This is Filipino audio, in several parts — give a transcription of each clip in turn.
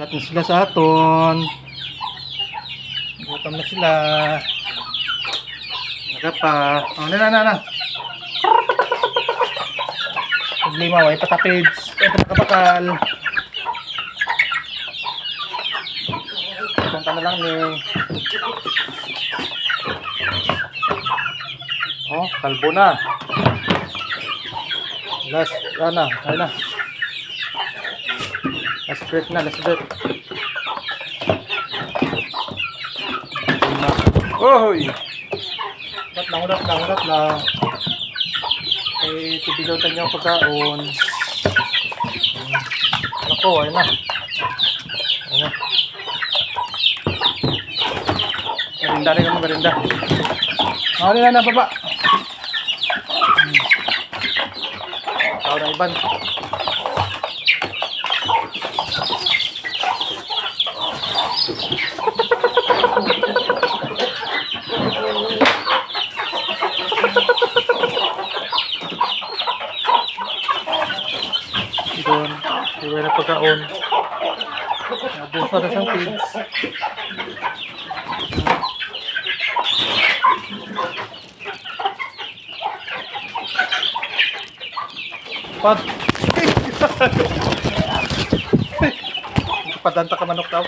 Kat na sila sa aton. Gutom na sila. Nagapa. Oh, na. Problema, ay patapids. Ay patakabakal. Punta na lang ni. Oh, kalbo na. Last, ayun na. Last break na. Oy! Ulat lang. Eh, tibilotan niyo ang pagkaon. Ako, ayun na. Merinda. Ayun na, baba. Tao na iban. Doon, iwan na pagkaon. Nabusa na siyang pigs. Pat! Padanta ka manok daw.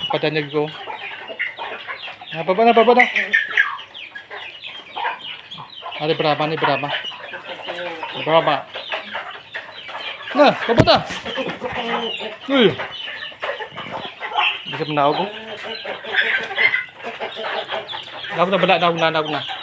Padanyag ko. Nababa na. Ni Brahma. Na, baba na. Uy. Bisa menawag ko. Nawag na.